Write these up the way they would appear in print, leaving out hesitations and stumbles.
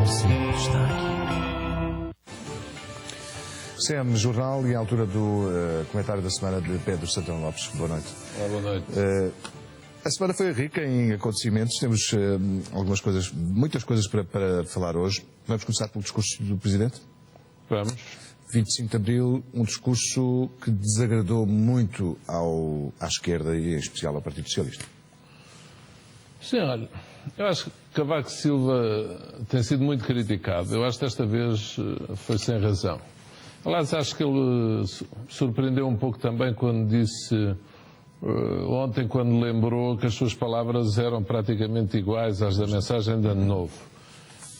Você está aqui. CM Jornal e à altura do comentário da semana de Pedro Santana Lopes. Boa noite. Olá, boa noite. A semana foi rica em acontecimentos. Temos algumas coisas, muitas coisas para falar hoje. Vamos começar pelo discurso do Presidente. Vamos. 25 de Abril, um discurso que desagradou muito à esquerda e em especial ao Partido Socialista. Sim, olha, eu acho que Cavaco Silva tem sido muito criticado. Eu acho que desta vez foi sem razão. Aliás, acho que ele surpreendeu um pouco também quando disse, ontem, quando lembrou que as suas palavras eram praticamente iguais às da mensagem de Ano Novo.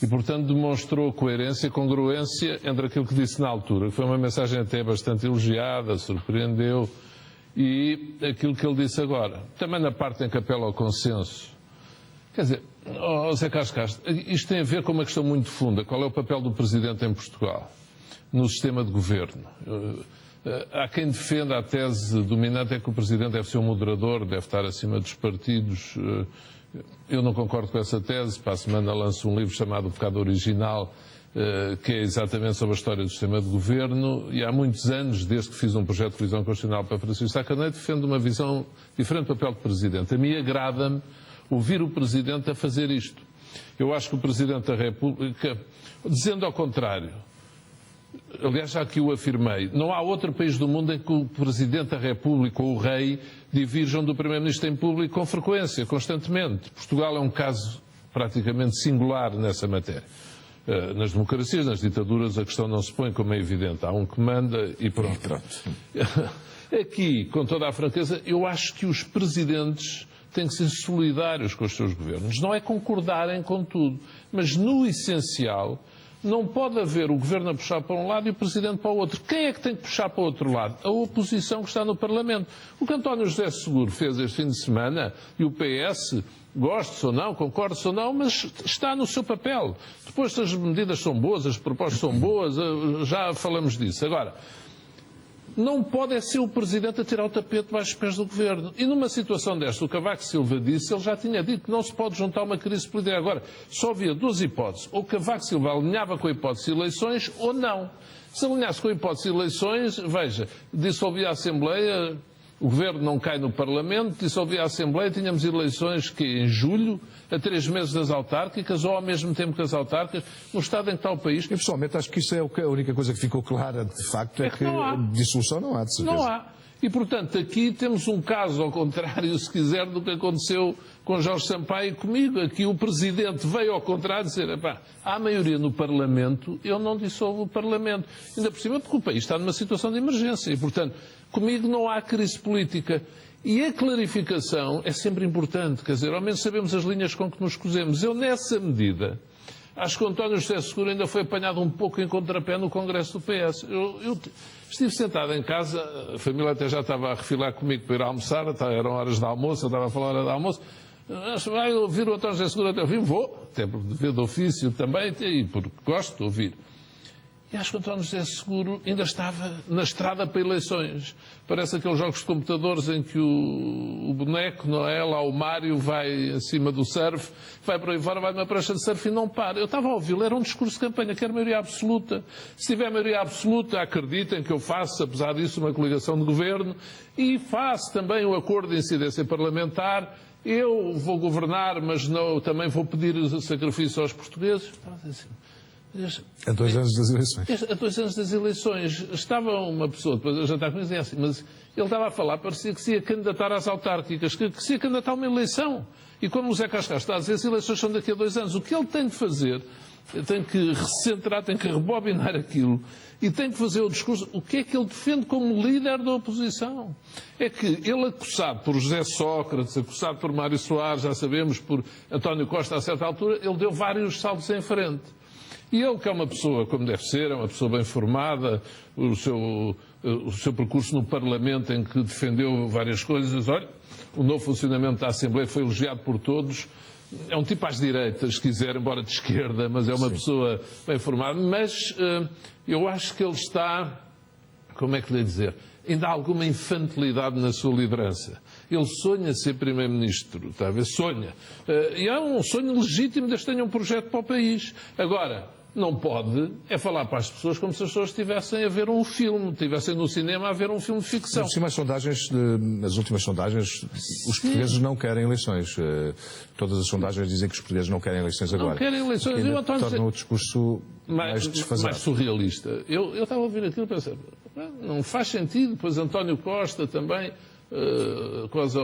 E, portanto, demonstrou coerência e congruência entre aquilo que disse na altura, que foi uma mensagem até bastante elogiada, surpreendeu, e aquilo que ele disse agora. Também na parte em que apela ao consenso. Quer dizer, Zé Carlos Castro, isto tem a ver com uma questão muito funda. Qual é o papel do Presidente em Portugal, no sistema de governo? Há quem defenda a tese dominante é que o Presidente deve ser um moderador, deve estar acima dos partidos. Eu não concordo com essa tese. Para a semana lanço um livro chamado O Pecado Original, que é exatamente sobre a história do sistema de governo, e há muitos anos, desde que fiz um projeto de revisão constitucional para Francisco Sá Carneiro, defendo uma visão diferente do papel do Presidente. A mim agrada-me ouvir o Presidente a fazer isto. Eu acho que o Presidente da República, dizendo ao contrário, aliás, já que o afirmei, não há outro país do mundo em que o Presidente da República ou o Rei divirjam do Primeiro-Ministro em público com frequência, constantemente. Portugal é um caso praticamente singular nessa matéria. Nas democracias, nas ditaduras, a questão não se põe, como é evidente. Há um que manda e pronto. Aqui, com toda a franqueza, eu acho que os Presidentes têm que ser solidários com os seus governos. Não é concordarem com tudo, mas no essencial não pode haver o governo a puxar para um lado e o Presidente para o outro. Quem é que tem que puxar para o outro lado? A oposição que está no Parlamento. O que António José Seguro fez este fim de semana, e o PS, goste ou não, concorde ou não, mas está no seu papel. Depois, se as medidas são boas, as propostas são boas, já falamos disso. Agora, não pode ser o Presidente a tirar o tapete baixo dos pés do Governo. E numa situação desta, o Cavaco Silva disse, ele já tinha dito que não se pode juntar uma crise política. Agora, só havia duas hipóteses. Ou Cavaco Silva alinhava com a hipótese de eleições, ou não. Se alinhasse com a hipótese de eleições, veja, dissolvia a Assembleia, o Governo não cai no Parlamento, dissolvia a Assembleia, tínhamos eleições que em julho, a 3 meses das autárquicas, ou ao mesmo tempo que as autárquicas, no estado em que está o país. Eu pessoalmente acho que isso é a única coisa que ficou clara, de facto, é que dissolução não há, de certeza. Não há. E, portanto, aqui temos um caso ao contrário, se quiser, do que aconteceu com Jorge Sampaio e comigo. Aqui o Presidente veio ao contrário dizer, há maioria no Parlamento, eu não dissolvo o Parlamento. Ainda por cima porque o país está numa situação de emergência e, portanto, comigo não há crise política. E a clarificação é sempre importante, quer dizer, ao menos sabemos as linhas com que nos cozemos. Eu, nessa medida, acho que o António José Seguro ainda foi apanhado um pouco em contrapé no Congresso do PS. Eu estive sentado em casa, a família até já estava a refilar comigo para ir almoçar, eram horas de almoço, eu estava a falar hora de almoço. Vai ouvir o António José Seguro até o fim? Vou, até por dever de ofício também, e porque gosto de ouvir. E acho que o António José Seguro ainda estava na estrada para eleições. Parece aqueles jogos de computadores em que o boneco, não é? Lá o Mário vai acima do surf, vai para aí fora, vai numa prancha de surf e não para. Eu estava a ouvi-lo, era um discurso de campanha, quero maioria absoluta. Se tiver maioria absoluta, acreditem que eu faço, apesar disso, uma coligação de governo e faço também o acordo de incidência parlamentar. Eu vou governar, mas não, também vou pedir sacrifício aos portugueses. A 2 anos das eleições. A 2 anos das eleições. Estava uma pessoa, depois eu já estava com isso, assim, mas ele estava a falar, parecia que se ia candidatar às autárquicas, que se ia candidatar a uma eleição. E como o Zé Cascais está a dizer, as eleições são daqui a 2 anos. O que ele tem de fazer, tem que recentrar, tem que rebobinar aquilo e tem que fazer o discurso. O que é que ele defende como líder da oposição? É que ele, acossado por José Sócrates, acossado por Mário Soares, já sabemos, por António Costa a certa altura, ele deu vários saltos em frente. E ele, que é uma pessoa, como deve ser, é uma pessoa bem formada, o seu percurso no Parlamento, em que defendeu várias coisas, olha, o novo funcionamento da Assembleia foi elogiado por todos, é um tipo às direitas, se quiser, embora de esquerda, mas é uma pessoa bem formada, mas eu acho que ele está, como é que lhe dizer, ainda há alguma infantilidade na sua liderança. Ele sonha ser Primeiro-Ministro, está a ver? Sonha. E é um sonho legítimo desde que tenha um projeto para o país. Agora, não pode falar para as pessoas como se as pessoas estivessem a ver um filme, estivessem no cinema a ver um filme de ficção. Nas últimas sondagens, os portugueses não querem eleições. Todas as sondagens dizem que os portugueses não querem eleições agora. Não querem eleições. Torna o discurso mais desfasado. Mais surrealista. Eu estava a ouvir aquilo e pensei, não faz sentido. Depois António Costa também, quase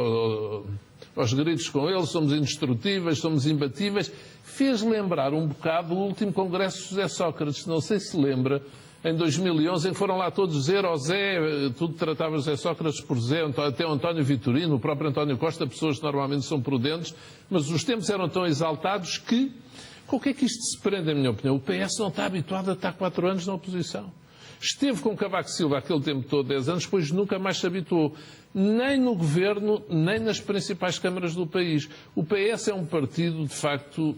aos gritos com ele, somos indestrutíveis, somos imbatíveis. Fez lembrar um bocado o último congresso de José Sócrates, não sei se lembra, em 2011, em que foram lá todos dizer ao Zé, tudo tratava José Sócrates por Zé, até o António Vitorino, o próprio António Costa, pessoas que normalmente são prudentes, mas os tempos eram tão exaltados que, com o que é que isto se prende, em minha opinião? O PS não está habituado a estar 4 anos na oposição. Esteve com Cavaco Silva aquele tempo todo, 10 anos, depois nunca mais se habituou. Nem no governo, nem nas principais câmaras do país. O PS é um partido, de facto,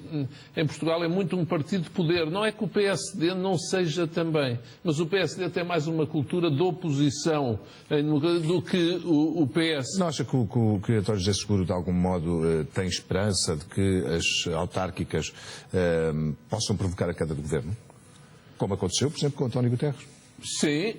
em Portugal é muito um partido de poder. Não é que o PSD não seja também, mas o PSD tem mais uma cultura de oposição do que o PS. Não acha que o António José Seguro, de algum modo, tem esperança de que as autárquicas possam provocar a queda do governo? Como aconteceu, por exemplo, com António Guterres? Sim,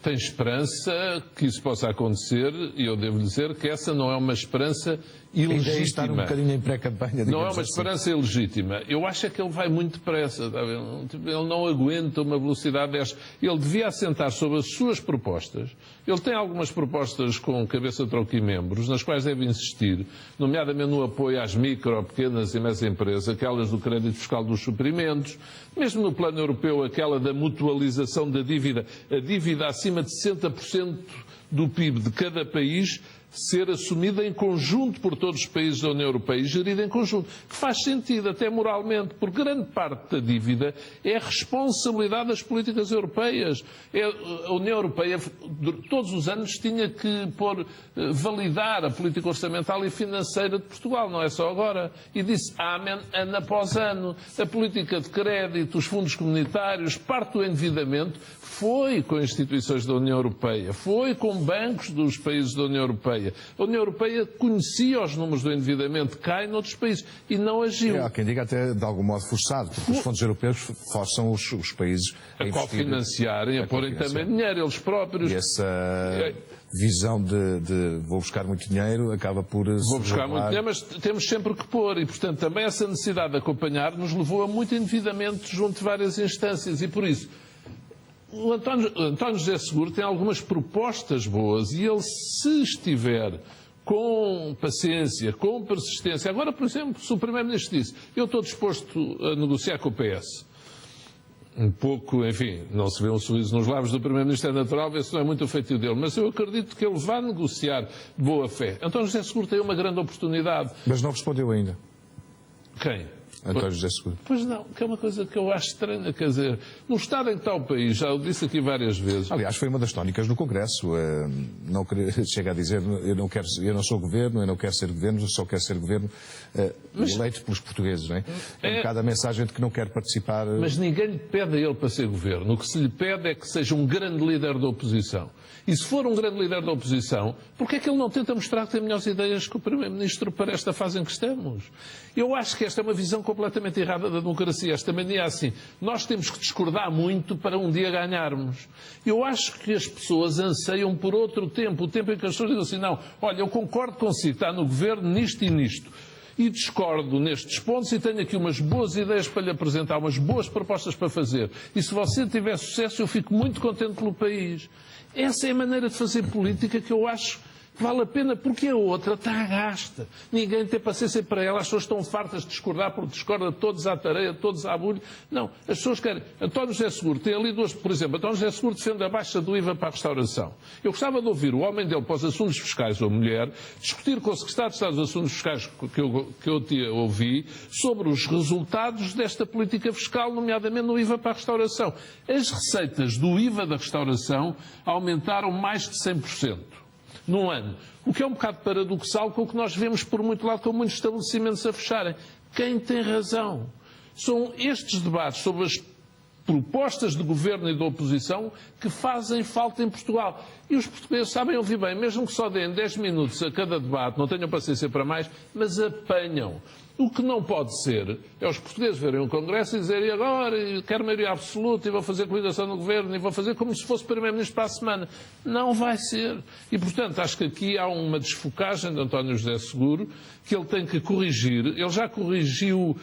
tem esperança que isso possa acontecer e eu devo dizer que essa não é uma esperança ilegítima. Ainda estar um bocadinho em pré-campanha, não é uma esperança ilegítima. Eu acho que ele vai muito depressa. Ele não aguenta uma velocidade desta. Ele devia assentar sobre as suas propostas. Ele tem algumas propostas com cabeça, tronco e membros, nas quais deve insistir, nomeadamente no apoio às micro, pequenas e médias empresas, aquelas do crédito fiscal dos suprimentos, mesmo no plano europeu, aquela da mutualização da dívida, a dívida acima de 60% do PIB de cada país ser assumida em conjunto por todos os países da União Europeia e gerida em conjunto, que faz sentido até moralmente, porque grande parte da dívida é a responsabilidade das políticas europeias. A União Europeia todos os anos tinha que validar a política orçamental e financeira de Portugal, não é só agora. E disse amém ano após ano. A política de crédito, os fundos comunitários, parte do endividamento foi com instituições da União Europeia, foi com bancos dos países da União Europeia. A União Europeia conhecia os números do endividamento, cai noutros países e não agiu. Há quem diga até de algum modo forçado, porque os fundos europeus forçam os países a cofinanciarem, a porem também dinheiro, eles próprios. E essa visão de vou buscar muito dinheiro acaba por... Vou buscar muito dinheiro, mas temos sempre que pôr e, portanto, também essa necessidade de acompanhar nos levou a muito endividamento junto de várias instâncias e, por isso, o António José Seguro tem algumas propostas boas e ele, se estiver com paciência, com persistência... Agora, por exemplo, se o Primeiro-Ministro disse eu estou disposto a negociar com o PS, um pouco, enfim, não se vê um sorriso nos lábios do Primeiro-Ministro, é natural, vê-se não é muito o feitio dele, mas eu acredito que ele vai negociar de boa fé. António José Seguro tem uma grande oportunidade. Mas não respondeu ainda. Quem? António José Seguro. Pois não, que é uma coisa que eu acho estranha, quer dizer, no estado em que está o país, já o disse aqui várias vezes. Aliás, foi uma das tónicas no Congresso. Não chega a dizer, eu não sou governo, eu não quero ser governo, só quero ser governo eleito pelos portugueses, não é? É um bocado a mensagem de que não quer participar. Mas ninguém lhe pede a ele para ser governo. O que se lhe pede é que seja um grande líder da oposição. E se for um grande líder da oposição, porquê é que ele não tenta mostrar que tem melhores ideias que o Primeiro-Ministro para esta fase em que estamos? Eu acho que esta é uma visão completamente errada da democracia. Esta mania é assim, nós temos que discordar muito para um dia ganharmos. Eu acho que as pessoas anseiam por outro tempo, o tempo em que as pessoas dizem assim, não, olha, eu concordo consigo, está no governo nisto e nisto. E discordo nestes pontos e tenho aqui umas boas ideias para lhe apresentar, umas boas propostas para fazer. E se você tiver sucesso, eu fico muito contente pelo país. Essa é a maneira de fazer política que eu acho que vale a pena, porque a outra está a gasta. Ninguém tem paciência para ela, as pessoas estão fartas de discordar, porque discordam todos à tareia, todos à bulha. Não, as pessoas querem. António José Seguro tem ali duas, por exemplo, António José Seguro defende a baixa do IVA para a restauração. Eu gostava de ouvir o homem dele para os assuntos fiscais, ou a mulher, discutir com o secretário de Estado dos Assuntos Fiscais que eu ouvi sobre os resultados desta política fiscal, nomeadamente no IVA para a restauração. As receitas do IVA da restauração aumentaram mais de 100%. Num ano. O que é um bocado paradoxal com o que nós vemos por muito lado com muitos estabelecimentos a fecharem. Quem tem razão? São estes debates sobre as propostas de governo e de oposição que fazem falta em Portugal. E os portugueses sabem ouvir bem, mesmo que só deem 10 minutos a cada debate, não tenham paciência para mais, mas apanham. O que não pode ser é os portugueses verem um Congresso e dizerem agora quero maioria absoluta e vou fazer coligação no governo e vou fazer como se fosse Primeiro-Ministro para a semana. Não vai ser. E, portanto, acho que aqui há uma desfocagem de António José Seguro que ele tem que corrigir. Ele já corrigiu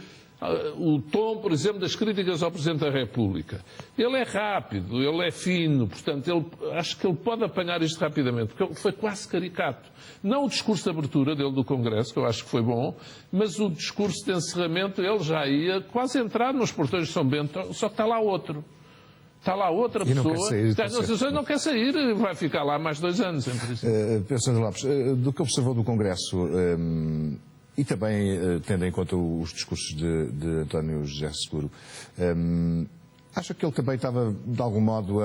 o tom, por exemplo, das críticas ao Presidente da República. Ele é rápido, ele é fino, portanto, acho que ele pode apanhar isto rapidamente, porque foi quase caricato. Não o discurso de abertura dele do Congresso, que eu acho que foi bom, mas o discurso de encerramento, ele já ia quase entrar nos portões de São Bento, só que está lá outro. Está lá outra pessoa, está nas negociações, não quer sair, vai ficar lá mais 2 anos, em princípio. Pedro Santos Lopes, do que observou do Congresso, e também tendo em conta os discursos de António José Seguro, acha que ele também estava, de algum modo,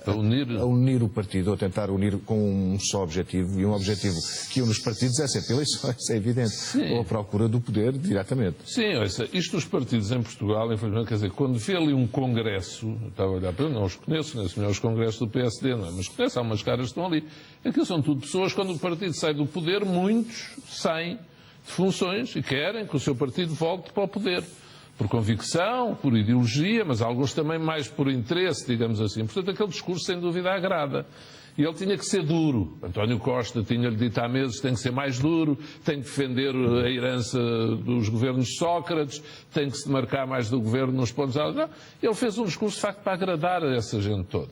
a unir o partido, a tentar unir com um só objetivo, e um objetivo que une os partidos é sempre eleições, é evidente, Sim. ou a procura do poder diretamente. Sim, ouça, isto dos partidos em Portugal, infelizmente, quer dizer, quando vê ali um congresso, eu estava a olhar para ele, não os conheço, nem os melhores congressos do PSD, não é? Mas conheço, há umas caras que estão ali. Aquilo são tudo pessoas, quando o partido sai do poder, muitos saem de funções e querem que o seu partido volte para o poder. Por convicção, por ideologia, mas alguns também mais por interesse, digamos assim. Portanto, aquele discurso, sem dúvida, agrada. E ele tinha que ser duro. António Costa tinha-lhe dito há meses, tem que ser mais duro, tem que defender a herança dos governos de Sócrates, tem que se demarcar mais do governo nos pontos altos. Não, ele fez um discurso, de facto, para agradar a essa gente toda.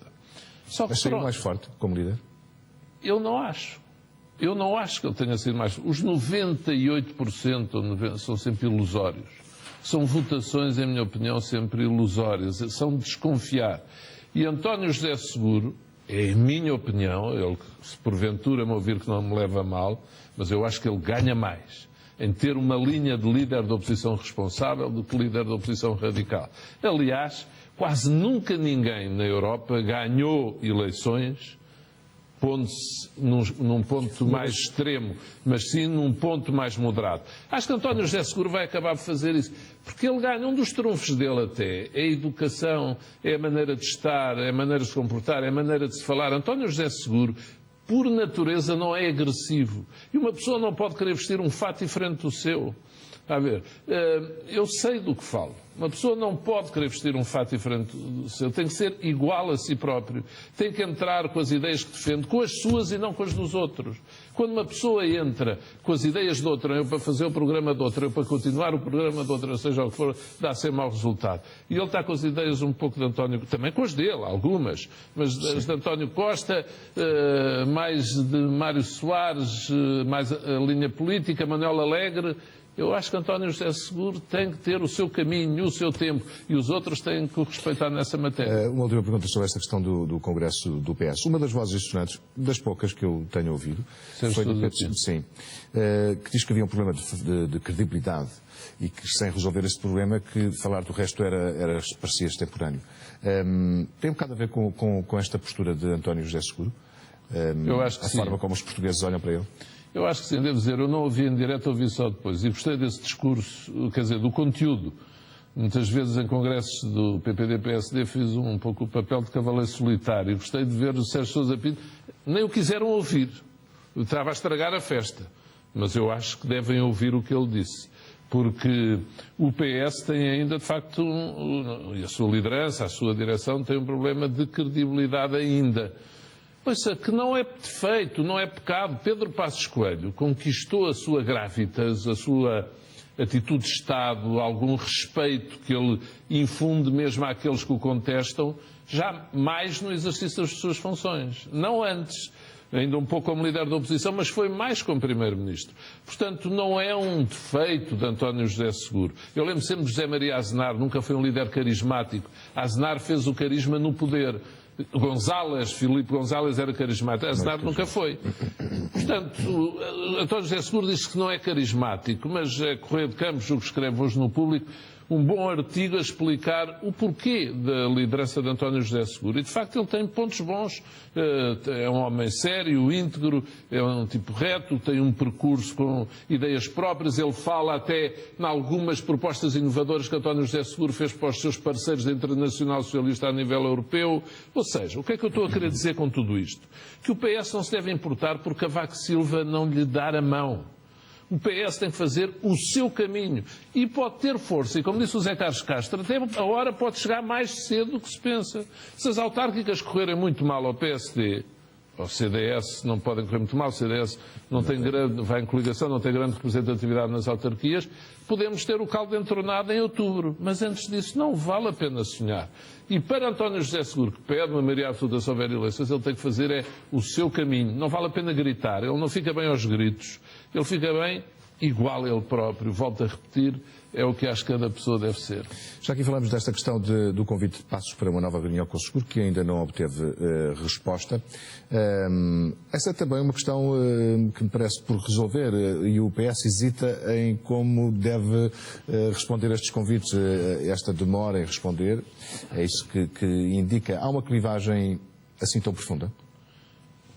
Só que Mas saiu mais forte, como líder? Eu não acho. Eu não acho que ele tenha sido mais forte. Os 98% são sempre ilusórios. São votações, em minha opinião, sempre ilusórias, são de desconfiar. E António José Seguro, é a minha opinião, ele, se porventura me ouvir que não me leva a mal, mas eu acho que ele ganha mais em ter uma linha de líder da oposição responsável do que líder da oposição radical. Aliás, quase nunca ninguém na Europa ganhou eleições pondo-se num ponto mais extremo, mas sim num ponto mais moderado. Acho que António José Seguro vai acabar por fazer isso, porque ele ganha, um dos trunfos dele até, é a educação, é a maneira de estar, é a maneira de se comportar, é a maneira de se falar. António José Seguro, por natureza, não é agressivo. E uma pessoa não pode querer vestir um fato diferente do seu. Está a ver? Eu sei do que falo. Uma pessoa não pode querer vestir um fato diferente do seu. Tem que ser igual a si próprio. Tem que entrar com as ideias que defende, com as suas e não com as dos outros. Quando uma pessoa entra com as ideias de outra, eu para fazer o programa de outra, eu para continuar o programa de outra, seja o que for, dá sempre mau resultado. E ele está com as ideias um pouco de António, também com as dele, algumas, mas as de António Costa, mais de Mário Soares, mais a linha política, Manuel Alegre. Eu acho que António José Seguro tem que ter o seu caminho, o seu tempo, e os outros têm que o respeitar nessa matéria. Uma última pergunta sobre esta questão do Congresso do PS. Uma das vozes dissonantes, das poucas que eu tenho ouvido, foi do Pedro, sim, que diz que havia um problema de credibilidade e que, sem resolver esse problema, que falar do resto parecia extemporâneo. Tem um bocado a ver com esta postura de António José Seguro? Eu acho que a forma como os portugueses olham para ele? Eu acho que sim, devo dizer, eu não ouvi em direto, ouvi só depois. E gostei desse discurso, quer dizer, do conteúdo. Muitas vezes em congressos do PPD-PSD fiz um pouco o papel de cavaleiro solitário. E gostei de ver o Sérgio Sousa Pinto, nem o quiseram ouvir. Estava a estragar a festa. Mas eu acho que devem ouvir o que ele disse. Porque o PS tem ainda, de facto, e a sua liderança, a sua direção, tem um problema de credibilidade ainda. Ouça, que não é defeito, não é pecado. Pedro Passos Coelho conquistou a sua gravitas, a sua atitude de Estado, algum respeito que ele infunde mesmo àqueles que o contestam, já mais no exercício das suas funções. Não antes, ainda um pouco como líder da oposição, mas foi mais como Primeiro-Ministro. Portanto, não é um defeito de António José Seguro. Eu lembro sempre de José Maria Aznar, nunca foi um líder carismático. Aznar fez o carisma no poder. Filipe González era carismático, Aznar nunca foi. Portanto, António José Seguro diz que não é carismático, mas é Correio de Campos, o que escreve hoje no Público, um bom artigo a explicar o porquê da liderança de António José Seguro. E, de facto, ele tem pontos bons. É um homem sério, íntegro, é um tipo reto, tem um percurso com ideias próprias. Ele fala até em algumas propostas inovadoras que António José Seguro fez para os seus parceiros da Internacional Socialista a nível europeu. Ou seja, o que é que eu estou a querer dizer com tudo isto? Que o PS não se deve importar por Cavaco Silva não lhe dar a mão. O PS tem que fazer o seu caminho e pode ter força. E como disse o Zé Carlos Castro, até a hora pode chegar mais cedo do que se pensa. Se as autárquicas correrem muito mal ao PSD, ao CDS não podem correr muito mal, o CDS não tem grande, vai em coligação, não tem grande representatividade nas autarquias, podemos ter o caldo entornado em outubro. Mas antes disso não vale a pena sonhar. E para António José Seguro, que pede uma maioria absoluta se houver eleições, ele tem que fazer o seu caminho. Não vale a pena gritar, ele não fica bem aos gritos, ele fica bem igual a ele próprio. Volto a repetir, é o que acho que cada pessoa deve ser. Já aqui falamos desta questão do convite de Passos para uma nova reunião com o Seguro, que ainda não obteve resposta. Essa é também uma questão que me parece por resolver, e o PS hesita em como deve responder a estes convites, esta demora em responder. É isso que indica. Há uma clivagem assim tão profunda?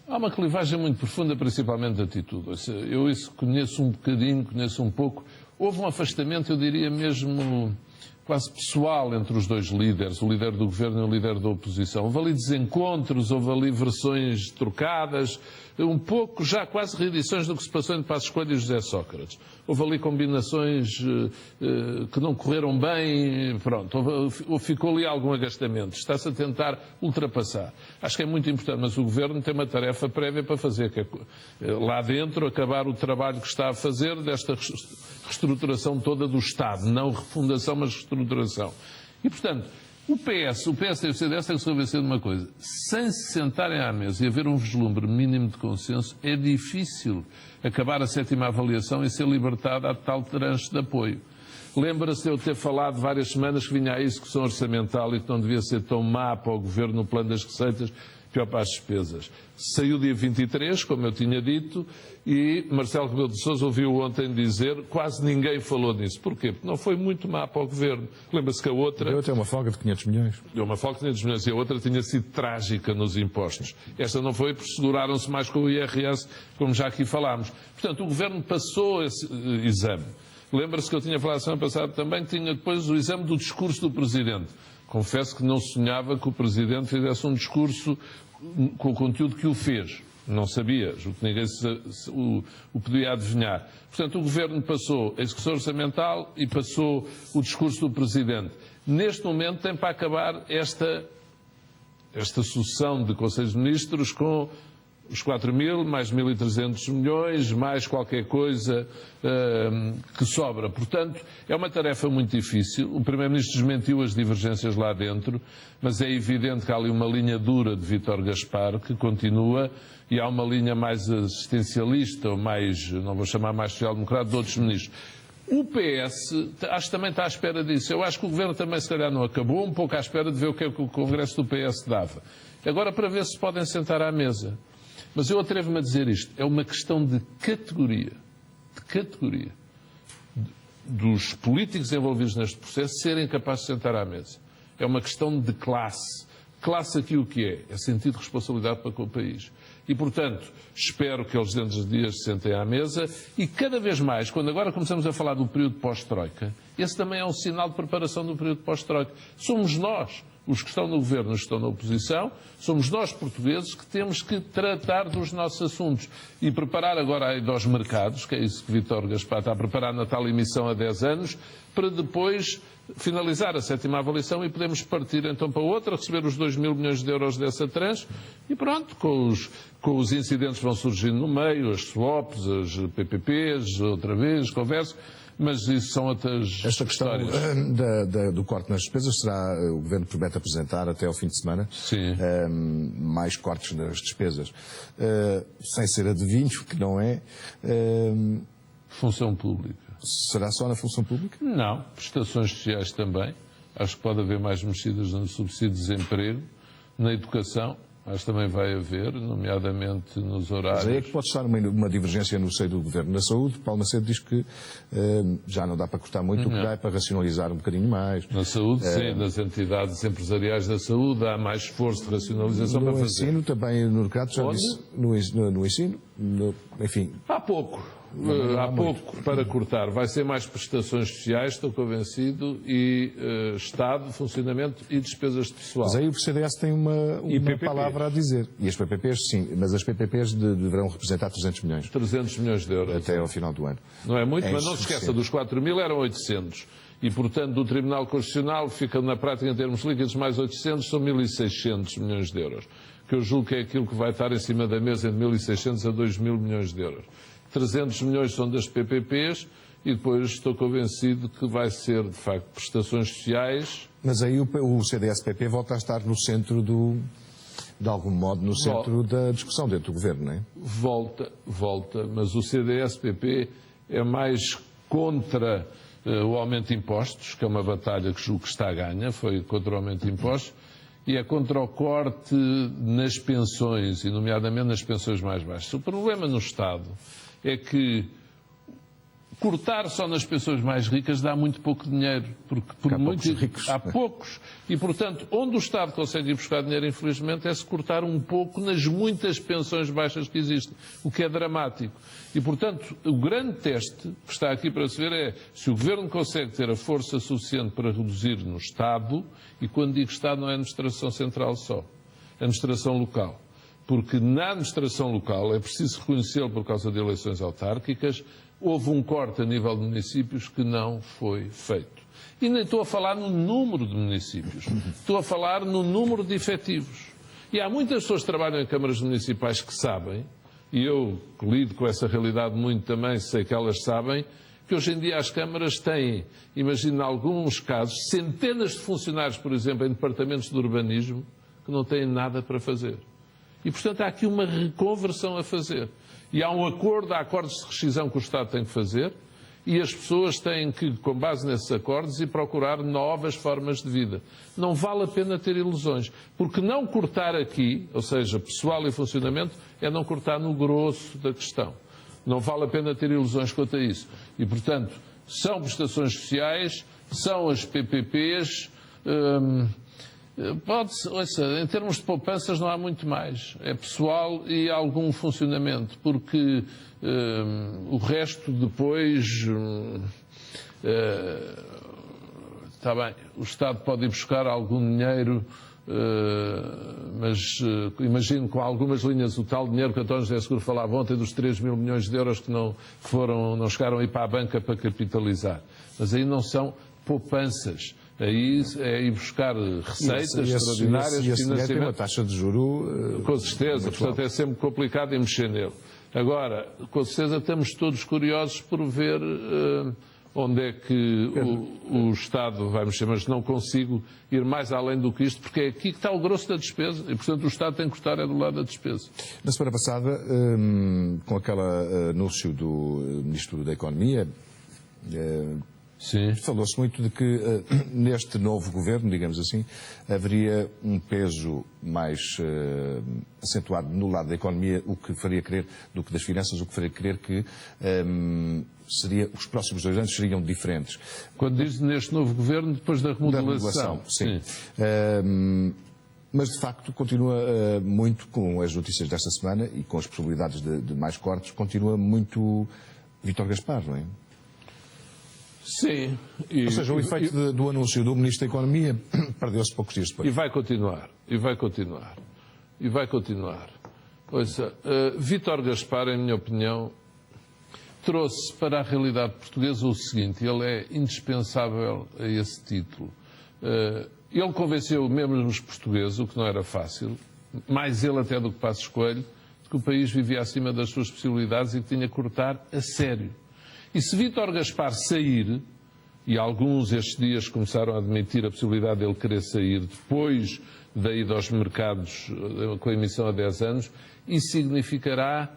Há uma clivagem muito profunda, principalmente de atitude. Eu isso conheço um bocadinho, conheço um pouco. Houve um afastamento, eu diria mesmo quase pessoal entre os dois líderes, o líder do governo e o líder da oposição. Houve ali desencontros, houve ali versões trocadas, um pouco já quase reedições do que se passou entre Passos Coelho e José Sócrates. Houve ali combinações que não correram bem, pronto, ficou ali algum agastamento. Está-se a tentar ultrapassar. Acho que é muito importante, mas o Governo tem uma tarefa prévia para fazer, que é lá dentro acabar o trabalho que está a fazer desta reestruturação toda do Estado, não refundação, mas reestruturação. E, portanto, o PS e o CDS têm que se convencer de uma coisa. Sem se sentarem à mesa e haver um vislumbre mínimo de consenso, é difícil acabar a 7ª avaliação e ser libertada a tal tranche de apoio. Lembra-se de eu ter falado várias semanas que vinha a execução orçamental e que não devia ser tão má para o Governo no plano das receitas, pior para as despesas. Saiu dia 23, como eu tinha dito, e Marcelo Rebelo de Sousa ouviu ontem dizer, quase ninguém falou nisso. Porquê? Porque não foi muito má para o Governo. Lembra-se que a outra... Deu até uma folga de 500 milhões. Deu uma folga de 500 milhões e a outra tinha sido trágica nos impostos. Esta não foi porque seguraram-se mais com o IRS, como já aqui falámos. Portanto, o Governo passou esse exame. Lembra-se que eu tinha falado semana passada também, tinha depois o exame do discurso do Presidente. Confesso que não sonhava que o Presidente fizesse um discurso com o conteúdo que o fez. Não sabia, o que ninguém o podia adivinhar. Portanto, o Governo passou a execução orçamental e passou o discurso do Presidente. Neste momento tem para acabar esta sucessão de Conselhos de Ministros com os 4.000, mais 1.300 milhões, mais qualquer coisa que sobra. Portanto, é uma tarefa muito difícil. O Primeiro-Ministro desmentiu as divergências lá dentro, mas é evidente que há ali uma linha dura de Vítor Gaspar que continua e há uma linha mais assistencialista, ou mais, não vou chamar mais social-democrata, de outros ministros. O PS, acho que também está à espera disso. Eu acho que o Governo também, se calhar, não acabou, um pouco à espera de ver o que é que o Congresso do PS dava. Agora, para ver se podem sentar à mesa. Mas eu atrevo-me a dizer isto, é uma questão de categoria, dos políticos envolvidos neste processo serem capazes de sentar à mesa. É uma questão de classe. Classe aqui o que é? É sentido de responsabilidade para com o país. E, portanto, espero que eles dentro dos dias se sentem à mesa e cada vez mais, quando agora começamos a falar do período pós-Troika, esse também é um sinal de preparação do período pós-Troika. Somos nós, os que estão no Governo e os que estão na oposição, somos nós, portugueses, que temos que tratar dos nossos assuntos e preparar agora a ida aos mercados, que é isso que Vítor Gaspar está a preparar na tal emissão há 10 anos, para depois finalizar a 7ª avaliação e podemos partir então para outra, receber os 2.000 milhões de euros dessa tranche e pronto, com os incidentes que vão surgindo no meio, as swaps, as PPPs, outra vez, conversa, mas isso são outras Esta questão do corte nas despesas será, o Governo promete apresentar até ao fim de semana. Sim. Mais cortes nas despesas. Sem ser adivinho, que não é. Função pública. Será só na função pública? Não, prestações sociais também. Acho que pode haver mais mexidas no subsídio de desemprego. Na educação, acho que também vai haver, nomeadamente nos horários. Mas aí é que pode estar uma divergência no seio do Governo. Na saúde, Paulo Macedo diz que já não dá para cortar muito, o que dá é para racionalizar um bocadinho mais. Na saúde, sim, nas entidades empresariais da saúde há mais esforço de racionalização para No fazer. ensino também, no mercado, já Onde? disse, no ensino, enfim. Há pouco. Há pouco para cortar. Vai ser mais prestações sociais, estou convencido, e Estado, funcionamento e despesas de pessoal. Mas aí o CDS tem uma PPPs. palavra a dizer. E as PPPs, sim, mas as PPPs deverão representar 300 milhões 300 milhões de euros. até ao final do ano. Não é muito, É mas não se esqueça, insuficiente. dos 4 mil eram 800. E, portanto, do Tribunal Constitucional fica na prática, em termos líquidos, mais 800, são 1.600 milhões de euros. Que eu julgo que é aquilo que vai estar em cima da mesa entre 1.600 a 2.000 milhões de euros. 300 milhões são das PPPs e depois estou convencido que vai ser, de facto, prestações sociais. Mas aí o CDS-PP volta a estar no centro de algum modo, no centro da discussão dentro do Governo, não é? Volta, mas o CDS-PP é mais contra o aumento de impostos, que é uma batalha que julgo que está a ganha, foi contra o aumento de impostos, e é contra o corte nas pensões, e nomeadamente nas pensões mais baixas. O problema no Estado é que cortar só nas pensões mais ricas dá muito pouco dinheiro, porque por há muito poucos ricos. há poucos. E, portanto, onde o Estado consegue ir buscar dinheiro, infelizmente, é se cortar um pouco nas muitas pensões baixas que existem, o que é dramático. E, portanto, o grande teste que está aqui para se ver é se o Governo consegue ter a força suficiente para reduzir no Estado, e quando digo Estado não é a administração central só, é a administração local. Porque na administração local, é preciso reconhecê-lo por causa de eleições autárquicas, houve um corte a nível de municípios que não foi feito. E nem estou a falar no número de municípios, estou a falar no número de efetivos. E há muitas pessoas que trabalham em câmaras municipais que sabem, e eu que lido com essa realidade muito também, sei que elas sabem, que hoje em dia as câmaras têm, imagino em alguns casos, centenas de funcionários, por exemplo, em departamentos de urbanismo, que não têm nada para fazer. E, portanto, há aqui uma reconversão a fazer. E há há acordos de rescisão que o Estado tem que fazer, e as pessoas têm que, com base nesses acordos, ir procurar novas formas de vida. Não vale a pena ter ilusões, porque não cortar aqui, ou seja, pessoal e funcionamento, é não cortar no grosso da questão. Não vale a pena ter ilusões quanto a isso. E, portanto, são prestações sociais, são as PPPs... Ouça, em termos de poupanças não há muito mais. É pessoal e algum funcionamento, porque o resto depois... está bem, o Estado pode ir buscar algum dinheiro, mas imagino com algumas linhas o tal dinheiro que António José Seguro falava ontem dos 3.000 milhões de euros que não chegaram a ir para a banca para capitalizar. Mas aí não são poupanças. Aí é ir buscar receitas extraordinárias, e esse dinheiro tem financiamento. uma taxa de juro... Com certeza, portanto é sempre complicado em mexer nele. Agora, com certeza estamos todos curiosos por ver onde é que o Estado vai mexer, mas não consigo ir mais além do que isto, porque é aqui que está o grosso da despesa e, portanto, o Estado tem que cortar do lado da despesa. Na semana passada, com aquele anúncio do Ministro da Economia... Sim. Falou-se muito de que neste novo governo, digamos assim, haveria um peso mais acentuado no lado da economia, o que faria crer, do que das finanças, o que faria crer que os próximos 2 anos seriam diferentes. Quando diz neste novo governo, depois da remodelação. Sim. Mas, de facto, continua muito, com as notícias desta semana e com as possibilidades de mais cortes, continua muito Vítor Gaspar, não é? Sim. Ou seja, o efeito do anúncio do Ministro da Economia perdeu-se poucos dias depois. E vai continuar. Ouça, Vítor Gaspar, em minha opinião, trouxe para a realidade portuguesa o seguinte: ele é indispensável a esse título. Ele convenceu mesmo os portugueses, o que não era fácil, mais ele até do que Passos Coelho, de que o país vivia acima das suas possibilidades e que tinha que cortar a sério. E se Vítor Gaspar sair, e alguns estes dias começaram a admitir a possibilidade dele querer sair depois da ida aos mercados com a emissão a 10 anos, isso significará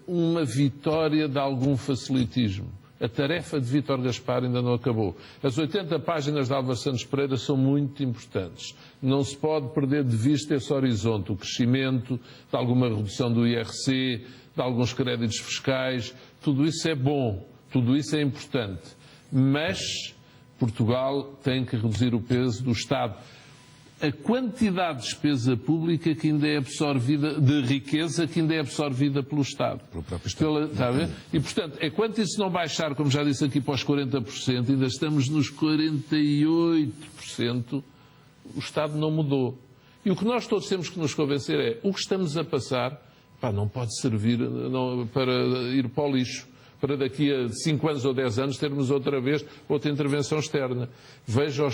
uma vitória de algum facilitismo. A tarefa de Vítor Gaspar ainda não acabou. As 80 páginas de Álvaro Santos Pereira são muito importantes. Não se pode perder de vista esse horizonte, o crescimento, de alguma redução do IRC, de alguns créditos fiscais. Tudo isso é bom, tudo isso é importante. Mas Portugal tem que reduzir o peso do Estado. A quantidade de despesa pública que ainda é absorvida, de riqueza que ainda é absorvida pelo Estado. Pelo próprio Estado. Está a ver? E, portanto, enquanto isso não baixar, como já disse aqui, para os 40%, ainda estamos nos 48%, o Estado não mudou. E o que nós todos temos que nos convencer é, o que estamos a passar, não pode servir para ir para o lixo. Para daqui a 5 anos ou 10 anos termos outra vez outra intervenção externa. Veja, o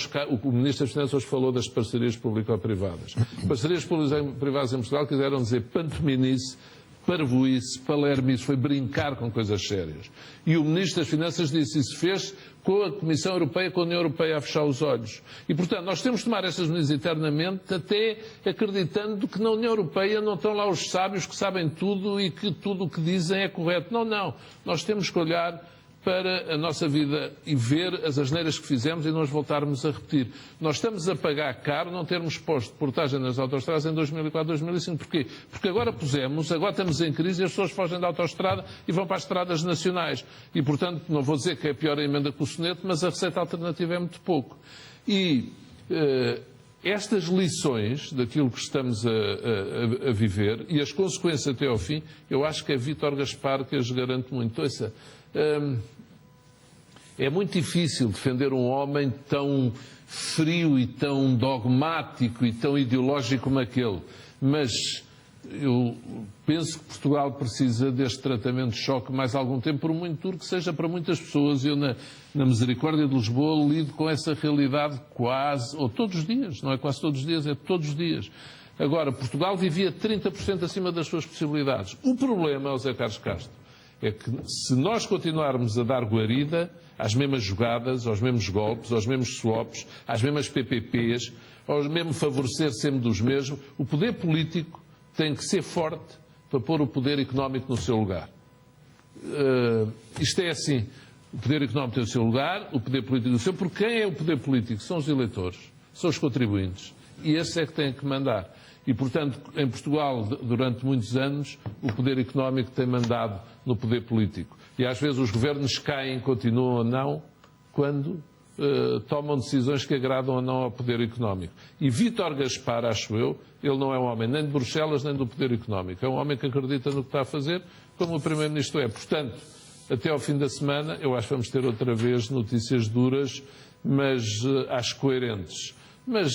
Ministro das Finanças hoje falou das parcerias público-privadas. Parcerias público-privadas em Portugal quiseram dizer pantominice, parvoíce, palermice, foi brincar com coisas sérias. E o Ministro das Finanças disse isso fez com a Comissão Europeia, com a União Europeia a fechar os olhos. E, portanto, nós temos de tomar essas medidas internamente, até acreditando que na União Europeia não estão lá os sábios que sabem tudo e que tudo o que dizem é correto. Não, não. Nós temos que olhar para a nossa vida e ver as asneiras que fizemos e não as voltarmos a repetir. Nós estamos a pagar caro não termos posto portagem nas autoestradas em 2004, 2005. Porquê? Porque agora estamos em crise e as pessoas fogem da autoestrada e vão para as estradas nacionais. E, portanto, não vou dizer que é pior a emenda que o soneto, mas a receita alternativa é muito pouco. E estas lições daquilo que estamos a viver e as consequências até ao fim, eu acho que é Vítor Gaspar que as garante muito. Ouça, é muito difícil defender um homem tão frio e tão dogmático e tão ideológico como aquele, mas eu penso que Portugal precisa deste tratamento de choque mais algum tempo, por muito duro que seja para muitas pessoas. Eu, na Misericórdia de Lisboa, lido com essa realidade quase, ou todos os dias, não é quase todos os dias, é todos os dias. Agora, Portugal vivia 30% acima das suas possibilidades. O problema, José Carlos Castro, é que se nós continuarmos a dar guarida às mesmas jogadas, aos mesmos golpes, aos mesmos swaps, às mesmas PPPs, ao mesmo favorecer sempre dos mesmos, o poder político tem que ser forte para pôr o poder económico no seu lugar. Isto é assim, o poder económico tem o seu lugar, o poder político o seu, porque quem é o poder político? São os eleitores, são os contribuintes. E esse é que tem que mandar. E, portanto, em Portugal, durante muitos anos, o poder económico tem mandado no poder político. E às vezes os governos caem, continuam ou não, quando tomam decisões que agradam ou não ao poder económico. E Vítor Gaspar, acho eu, ele não é um homem nem de Bruxelas nem do poder económico. É um homem que acredita no que está a fazer, como o Primeiro-Ministro é. Portanto, até ao fim da semana, eu acho que vamos ter outra vez notícias duras, mas acho coerentes. Mas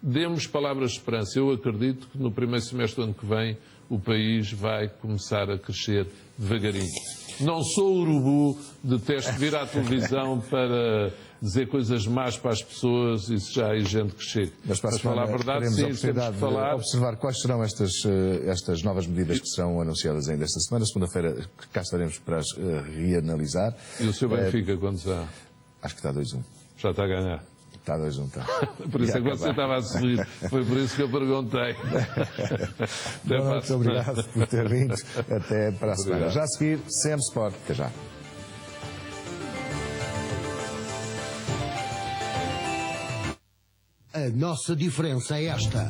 demos palavras de esperança. Eu acredito que no primeiro semestre do ano que vem o país vai começar a crescer devagarinho. Não sou urubu, detesto vir à televisão para dizer coisas más para as pessoas, isso já há gente que chega. Mas para falar a verdade, sim, temos de falar. Observar quais serão estas novas medidas que serão anunciadas ainda esta semana. Segunda-feira cá estaremos para as reanalisar. E o seu Benfica, quando já? Acho que está 2-1. Já está a ganhar. Está 2-1, está. Por isso é que você estava a sorrir. Foi por isso que eu perguntei. Muito obrigado por ter vindo. Até para a semana. Já a seguir, CM Sport. Até já. A nossa diferença é esta.